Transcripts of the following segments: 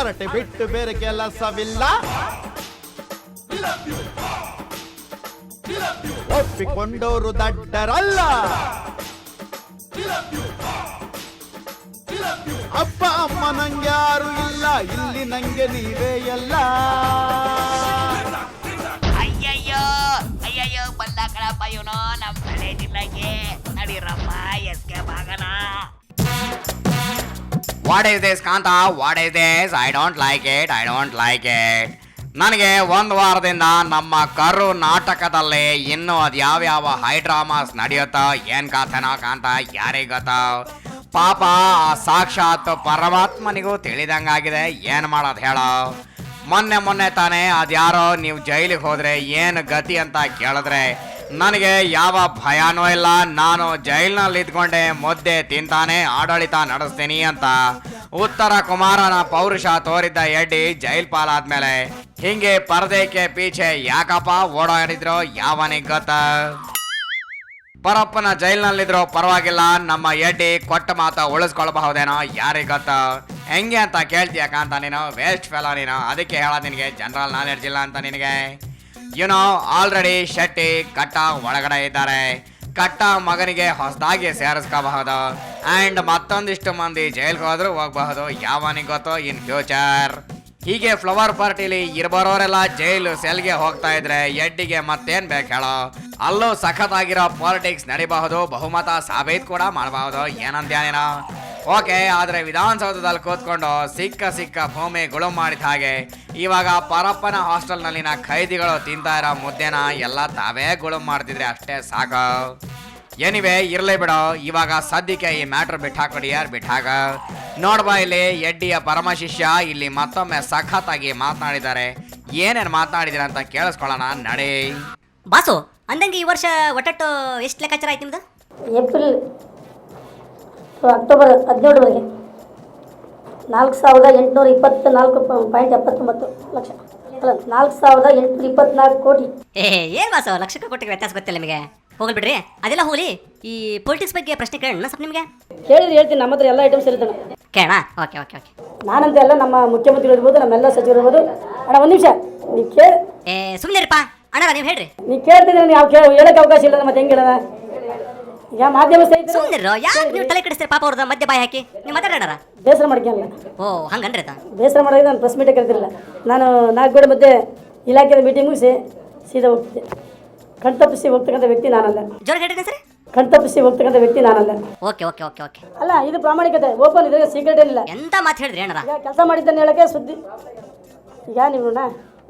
ಹರಟೆ ಬಿಟ್ಟು ಬೇರೆ ಕೆಲಸವಿಲ್ಲ. ಒಪ್ಪಿಕೊಂಡವರು ದಡ್ಡರಲ್ಲ. ಅಪ್ಪ ಅಮ್ಮ ನಂಗೆ ಯಾರು ಇಲ್ಲ, ಇಲ್ಲಿ ನಂಗೆ ನೀವೇ ಎಲ್ಲ. ಅಯ್ಯಯ್ಯೋ ಅಯ್ಯಯ್ಯೋ ಬಂದ ಕಣಪ್ಪ ಇವನು ನಮ್ಮ ತಲೆ ಜಿಲ್ಲೆಗೆ. ನಡೀರಮ್ಮ ಎಸ್ಕೆ ಬಾಗನ. What is this Kantha, what is this? I don't like it, I don't like it. ನನಗೆ ಒಂದು ವಾರದಿಂದ ನಮ್ಮ ಕರು ನಾಟಕದಲ್ಲಿ ಇನ್ನೂ ಅದು ಯಾವ್ಯಾವ ಹೈ ಡ್ರಾಮಾಸ್ ನಡೆಯುತ್ತೋ ಏನು ಕಥೆನೋ ಕಾಂತ ಯಾರಿಗೆ ಗೊತ್ತೋ. ಪಾಪ ಆ ಸಾಕ್ಷಾತ್ ಪರಮಾತ್ಮನಿಗೂ ತಿಳಿದಂಗಾಗಿದೆ. ಏನು ಮಾಡೋದು ಹೇಳೋ. ಮೊನ್ನೆ ತಾನೇ ಅದ್ಯಾರೋ ನೀವು ಜೈಲಿಗೆ ಹೋದರೆ ಏನು ಗತಿ ಅಂತ ಕೇಳಿದ್ರೆ ನನಗೆ ಯಾವ ಭಯನೂ ಇಲ್ಲ. ನಾನು ಜೈಲಿನಲ್ಲಿ ಇದ್ಕೊಂಡೆ ಮುದ್ದೆ ತಿಂತಾನೆ ಆಡಳಿತ ನಡೆಸ್ತೀನಿ ಅಂತ ಉತ್ತರ ಕುಮಾರನ ಪೌರುಷ ತೋರಿದ್ದ ಎಡ್ಡಿ ಜೈಲ್ ಪಾಲಾದ್ಮೇಲೆ ಹಿಂಗೆ ಪರದೆಗೆ ಪೀಛೆ ಯಾಕಪ್ಪ ಓಡಾಡಿದ್ರು ಯಾವನಿಗೆ ಗೊತ್ತ. ಪರಪ್ಪನ ಜೈಲ್ನಲ್ಲಿದ್ರು ಪರವಾಗಿಲ್ಲ, ನಮ್ಮ ಎಡ್ಡಿ ಕೊಟ್ಟ ಮಾತ ಉಳಿಸ್ಕೊಳ್ಬಹುದೇನೋ ಯಾರಿಗೆ ಗೊತ್ತ. ಹೆಂಗೆ ಅಂತ ಕೇಳ್ತೀಯ ಕಾಂತ ನೀನು, ವೇಸ್ಟ್ ಫೆಲೋ ನೀನು. ಅದಕ್ಕೆ ಹೇಳೋದು ನಿನಗೆ ಜನರಲ್ ನಾಲೆಡ್ಜ್ ಇಲ್ಲ ಅಂತ ನಿನಗೆ. ಯುನೋ ಆಲ್ರೆಡಿ ಶೆಟ್ಟಿ ಕಟ್ಟ ಒಳಗಡೆ ಇದ್ದಾರೆ. ಕಟ್ಟ ಮಗನಿಗೆ ಹೊಸದಾಗಿ ಸೇರಿಸ್ಕೋಬಹುದು ಆ್ಯಂಡ್ ಮತ್ತೊಂದಿಷ್ಟು ಮಂದಿ ಜೈಲ್ಗೆ ಹೋದ್ರೂ ಹೋಗಬಹುದು, ಯಾವನಿಗೆ ಗೊತ್ತೋ ಇನ್ ಫ್ಯೂಚರ್. ಹೀಗೆ ಫ್ಲವರ್ ಪಾರ್ಟಿಲಿ ಇರ್ಬರೋರೆಲ್ಲ ಜೈಲು ಸೆಲ್ಗೆ ಹೋಗ್ತಾ ಇದ್ರೆ ಎಡ್ಡಿಗೆ ಮತ್ತೇನ್ ಬೇಕು ಹೇಳೋ. ಅಲ್ಲೂ ಸಖತ್ತಾಗಿರೋ ಪಾಲಿಟಿಕ್ಸ್ ನಡಿಬಹುದು, ಬಹುಮತ ಸಾಬೀತು ಕೂಡ ಮಾಡಬಹುದು. ಏನಂತ್ಯಾನೇನೋ ಓಕೆ. ಆದರೆ ವಿಧಾನಸೌಧದಲ್ಲಿ ಕೂತ್ಕೊಂಡು ಸಿಕ್ಕ ಭೂಮಿ ಗುಳು ಮಾಡಿದ ಹಾಗೆ ಇವಾಗ ಪರಪ್ಪನ ಹಾಸ್ಟೆಲ್ನಲ್ಲಿನ ಖೈದಿಗಳು ತಿಂತಾ ಇರೋ ಮುದ್ದೆನ ಎಲ್ಲ ತಾವೇ ಗುಳು ಮಾಡ್ತಿದ್ರೆ ಅಷ್ಟೇ ಸಾಕು. ಎನಿವೆ ಇರ್ಲಿ ಬಿಡೋ, ಇವಾಗ ಸದ್ಯಕ್ಕೆ ಈ ಮ್ಯಾಟ್ರ್ ಬಿಟ್ಟಾಕೊಡಿ ಯಾರು ಬಿಟ್ಟಾಗ. ನೋಡ್ಬಾ ಇಲ್ಲಿ ಎಡ್ಡಿಯ ಪರಮ ಶಿಷ್ಯ ಇಲ್ಲಿ ಮತ್ತೊಮ್ಮೆ ಸಖತ್ತಾಗಿ ಮಾತನಾಡಿದ್ದಾರೆ. ಏನೇನು ಮಾತನಾಡಿದಿರ ಅಂತ ಕೇಳಿಸ್ಕೊಳ್ಳೋಣ ನಡಿ. ಬಾಸು ಅಂದಂಗೆ ಈ ವರ್ಷ ಒಟ್ಟಟ್ಟು ಎಷ್ಟು ಲೆಕ್ಕಾಚಾರ ಆಯ್ತು ನಿಮ್ದು? ಏಪ್ರಿಲ್ ಅಕ್ಟೋಬರ್ 17ವರೆಗೆ 4,824.79 ಲಕ್ಷ ಅಲ್ಲ 4,824 ಕೋಟಿ. ಏನು ಬಾಸು ಲಕ್ಷಕ್ಕೆ ಕೋಟಿಗೆ ವ್ಯತ್ಯಾಸ ಗೊತ್ತಿಲ್ಲ ನಿಮಗೆ. ಹೋಗಲ್ ಬಿಡ್ರಿ ಅದೆಲ್ಲ ಹೋಗ್ಲಿ. ಈ ಪೊಲಿಟಿಕ್ಸ್ ಬಗ್ಗೆ ಪ್ರಶ್ನೆ ಕೇಳೋಣ ಸ್ವಲ್ಪ ನಿಮಗೆ. ಕೇಳಿದ್ರೆ ಹೇಳ್ತೀನಿ, ನಮ್ಮ ಹತ್ರ ಎಲ್ಲ ಐಟಮ್ಸ್ ಇರ್ತಾನೆ. ಕೇಳೋಣ. Okay okay okay. ನಾನಂತ ಎಲ್ಲ ನಮ್ಮ ಮುಖ್ಯಮಂತ್ರಿ ಇರ್ಬೋದು, ನಮ್ಮೆಲ್ಲ ಸಚಿವರು ಇರ್ಬೋದು. ಅಣ್ಣ ಒಂದು ನಿಮಿಷ ನೀವು ಸುಮ್ಮನೆ ಇರಪ್ಪ ಅಣ್ಣ, ನೀವು ಹೇಳ್ರಿ. ನೀವು ಕೇಳ್ತಿದ್ರೆ ನೀವು ಹೇಳಕ್ಕೆ ಅವಕಾಶ ಇಲ್ಲ, ಮತ್ತೆ ಹೆಂಗೆ ಹೇಳೋಣ? ಈಗ ಮಾಧ್ಯಮ ಸ್ನೇಹಿತರು ಸುಮ್ಮನಿರೋ, ಯಾಕೆ ನೀವು ತಲೆ ಕೆಡಿಸ್ತೀರಿ ಪಾಪ ಅವ್ರದ್ದು ಮಧ್ಯ ಬಾಯಿ ಹಾಕಿ ನೀವು ಮಾತಾಡೋಣ. ಬೇಸರ ಮಾಡ್ಕೊಳ್ಳಲ್ಲ. ಓ ಹಂಗನ್ರಿ ಬೇಸರ ಮಾಡೋದು ನಾನು ಪ್ರೆಸ್ ಮೀಟೇ ಕರೆದಿರಲಿಲ್ಲ. ನಾನು 4 ಗೋಡೆ ಮಧ್ಯೆ ಇಲಾಖೆಯ ಮೀಟಿಂಗ್ ಮುಗಿಸಿ ಸೀದಾ ಹೋಗ್ತಿದ್ದೆ. ಕಣ್ತಪ್ಪಿಸಿ ಹೋಗ್ತಕ್ಕಂಥ ವ್ಯಕ್ತಿ ನಾನಲ್ಲ. ಜೋರ ಹೇಳ್ರಿ ಸರ್. ಕಣ್ತಪ್ಪಿಸಿ ಹೋಗ್ತಕ್ಕಂಥ ವ್ಯಕ್ತಿ ನಾನಲ್ಲ. Okay okay okay okay. ಅಲ್ಲ ಇದು ಪ್ರಾಮಾಣಿಕತೆ, ಓಪನ್, ಇದ್ರಾಗ ಸೀಕ್ರೆಟ್ ಏನಿಲ್ಲ. ಎಂತ ಮಾತು ಹೇಳ್ರಿ ಏನಾರ. ಈಗ ಕೆಲಸ ಮಾಡಿದ್ದನ್ನು ಹೇಳಕ್ಕೆ ಸುದ್ದಿ. ಈಗ ನೀವು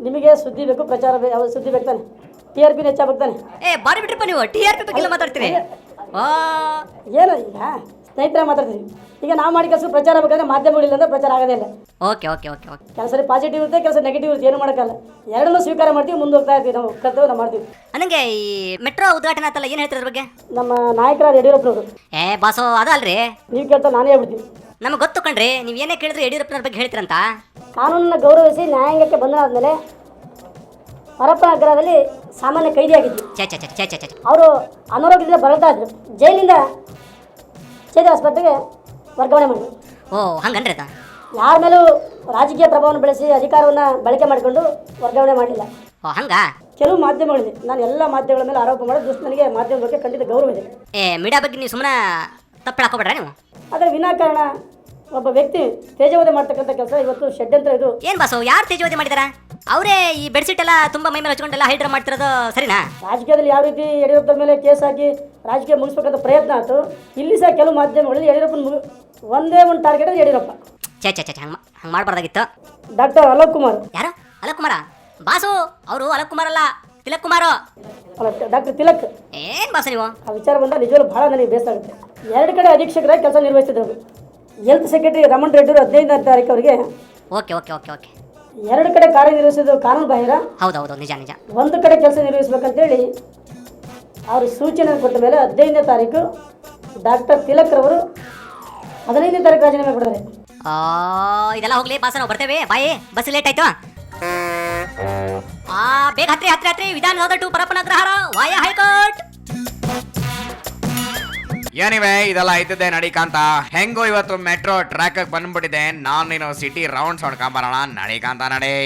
ನಿಮಗೆ ಸುದ್ದಿ ಬೇಕು, ಪ್ರಚಾರ ಸುದ್ದಿ ಬೇಕು ತಾನೆ, TRP ಹೆಚ್ಚಾಗಬೇಕು ತಾನೆ. ಬಾರಿ ಬಿಟ್ರಿಪ್ಪ ನೀವು TRP ಬಗ್ಗೆ ಎಲ್ಲ ಮಾತಾಡ್ತೀರಿ. ಏನು ಈಗ ಸ್ನೇಹಿತರ ಮಾತಾಡ್ತೀವಿ. ಈಗ ನಾವು ಮಾಡಿ ಕೆಲಸ ಪ್ರಚಾರ ಆಗಬೇಕಂದ್ರೆ ಮಾಧ್ಯಮಗಳಿಲ್ಲ ಅಂದ್ರೆ ಪ್ರಚಾರ ಆಗೋದೇ ಇಲ್ಲ. Okay okay okay okay. ಕೆಲಸ ಪಾಸಿಟಿವ್ ಇರುತ್ತೆ, ಕೆಲಸ ನೆಗೆಟಿವ್ ಇರುತ್ತೆ, ಏನು ಮಾಡೋಕ್ಕಲ್ಲ. ಎರಡನ್ನೂ ಸ್ವೀಕಾರ ಮಾಡ್ತೀವಿ, ಮುಂದೆ ಹೋಗ್ತಾ ಇರ್ತೀವಿ. ನಾವು ಕರ್ತವ್ಯ ನಾವು ಮಾಡ್ತೀವಿ. ನನಗೆ ಈ ಮೆಟ್ರೋ ಉದ್ಘಾಟನೆ ಆತಲ್ಲ, ಏನು ಹೇಳ್ತೀರ ಅದ್ರ ಬಗ್ಗೆ? ನಮ್ಮ ನಾಯಕರಾದ ಯಡಿಯೂರಪ್ಪನವರು. ಬಾಸು ಅದಲ್ರಿ, ನೀವು ಕೇಳ್ತಾ ನಾನೇ ಹೇಳ್ಬಿಡ್ತೀನಿ. ನಮಗೆ ಗೊತ್ತು ಕಣ್ರಿ, ನೀವು ಏನೇ ಕೇಳಿದ್ರೆ ಯಡಿಯೂರಪ್ಪನವ್ರ ಬಗ್ಗೆ ಹೇಳ್ತೀರಂತ. ಕಾನೂನನ್ನು ಗೌರವಿಸಿ ನ್ಯಾಯಾಂಗಕ್ಕೆ ಬಂಧನಾದ್ಮೇಲೆ ಪರಪ್ಪನ ಆಗ್ರಹದಲ್ಲಿ ಸಾಮಾನ್ಯ ಕೈದಿಯಾಗಿದ್ದರು. ಅವರು ಅನಾರೋಗ್ಯದಿಂದ ಬಳಲ್ತಾ ಇದ್ರು. ಜೈಲಿಂದ ಚೇತನ ಆಸ್ಪತ್ರೆಗೆ ವರ್ಗಾವಣೆ ಮಾಡಿದ್ರು. ಓ ಹಂಗನ್ರಿ. ಯಾರ ಮೇಲೂ ರಾಜಕೀಯ ಪ್ರಭಾವವನ್ನು ಬೆಳೆಸಿ ಅಧಿಕಾರವನ್ನು ಬಳಕೆ ಮಾಡಿಕೊಂಡು ವರ್ಗಾವಣೆ ಮಾಡಲಿಲ್ಲ. ಓ ಹಂಗ. ಕೆಲವು ಮಾಧ್ಯಮಗಳಿದೆ, ನಾನು ಎಲ್ಲ ಮಾಧ್ಯಮಗಳ ಮೇಲೆ ಆರೋಪ ಮಾಡೋದು ದೃಷ್ಟಿ. ನನಗೆ ಮಾಧ್ಯಮದ ಬಗ್ಗೆ ಖಂಡಿತ ಗೌರವ ಇದೆ. ಮೀಡಿಯಾ ಬಗ್ಗೆ ನೀವು ಸುಮ್ಮನೆ ತಪ್ಪು ಹಾಕೋಬೇಡ್ರ ನೀವು. ಆದರೆ ವಿನಾಕಾರಣ ಒಬ್ಬ ವ್ಯಕ್ತಿ ತೇಜೋವಧೆ ಮಾಡ್ತಕ್ಕಂಥ ಕೆಲಸ ಇವತ್ತು ಷಡ್ಯಂತ್ರ. ಇದು ಏನು ಬಾಸು, ಯಾರು ತೇಜೋವಧೆ ಮಾಡಿದಾರ? ಅವರೇ ಈ ಬೆಡ್ಶೀಟ್ ಎಲ್ಲ ತುಂಬಾ ಮೈ ಮೇಲೆ ಹಚ್ಕೊಂಡೆಲ್ಲ ಹೈಡ್ರಾ ಮಾಡ್ತಿರೋದು ಸರಿನಾ? ರಾಜಕೀಯದಲ್ಲಿ ಯಾವ ರೀತಿ ಯಡಿಯೂರಪ್ಪ ಮೇಲೆ ಕೇಸ್ ಹಾಕಿ ರಾಜಕೀಯ ಮುಗಿಸ್ಬೇಕಂತ ಪ್ರಯತ್ನ ಆಯಿತು, ಇಲ್ಲಿ ಸಹ ಕೆಲವು ಮಾಧ್ಯಮಗಳಲ್ಲಿ ಯಡಿಯೂರಪ್ಪನ ಒಂದೇ ಒಂದು ಟಾರ್ಗೆಟ್ ಅದು ಯಡಿಯೂರಪ್ಪ. ಹಂಗೆ ಮಾಡಬಾರ್ದಾಗಿತ್ತು. ಡಾಕ್ಟರ್ ಅಲೋಕ್ ಕುಮಾರ್. ಯಾರು ಅಲೋಕ್ ಕುಮಾರ? ಬಾಸು ಅವರು ಅಲೋಕ್ ಕುಮಾರ್ ಅಲ್ಲ, ತಿಲಕ್ ಕುಮಾರ್. ಡಾಕ್ಟರ್ ತಿಲಕ್. ಏನು ಬಾಸು ನೀವು? ಆ ವಿಚಾರ ಬಂದಾಗ ನಿಜವಾಗ್ಲೂ ಭಾಳ ನನಗೆ ಬೇಸರ ಆಗುತ್ತೆ. 2 ಕಡೆ ಅಧೀಕ್ಷಕರಾಗಿ ಕೆಲಸ ನಿರ್ವಹಿಸಿದ್ರು. ಹೆಲ್ತ್ ಸೆಕ್ರೆಟರಿ ರಮಣ್ ರೆಡ್ಡಿ 15ನೇ ತಾರೀಕು ಅವರಿಗೆ ಓಕೆ ಓಕೆ ಓಕೆ ಓಕೆ 2 ಕಡೆ ಕಾರ್ಯನಿರ್ವಹಿಸೋದು ಕಾನೂನು ಬಾಹಿರ. ಹೌದೌದು ನಿಜ ನಿಜ. ಒಂದು ಕಡೆ ಕೆಲಸ ನಿರ್ವಹಿಸಬೇಕಂತೇಳಿ ಅವರು ಸೂಚನೆ ಕೊಟ್ಟ ಮೇಲೆ 15ನೇ ತಾರೀಕು ಡಾಕ್ಟರ್ ತಿಲಕ್ ರವರು 15ನೇ ತಾರೀಕು ರಾಜೀನಾಮೆ ಕೊಡ್ತಾರೆ. ಇದೆಲ್ಲ ಹೋಗ್ಲಿ ಬಾಸ, ನಾವು ಬರ್ತೇವೆ. ಬಾಯಿ ಬಸ್ ಲೇಟ್ ಆಯ್ತು. ಬೇಗ ಹತ್ರಿ ಹತ್ರಿ ಹತ್ರಿ. ವಿಧಾನಸೌಧ ಟು ಪರಪ್ಪನ ಅಗ್ರಹಾರ ವಾಯ ಹೈಕೋರ್ಟ್. ಏನಿವೆ ಇದೆಲ್ಲ ಇದ್ದಿದ್ದೆ ನಡಿಕಾಂತ. ಹೆಂಗೋ ಇವತ್ತು ಮೆಟ್ರೋ ಟ್ರ್ಯಾಕ್ ಬಂದ್ಬಿಟ್ಟಿದೆ. ನಾನು ನೀನು ಸಿಟಿ ರೌಂಡ್ಸ್ ಹೊಡ್ಕೊಂಬರೋಣ ನಡಿಕಾಂತ ನಡಿ.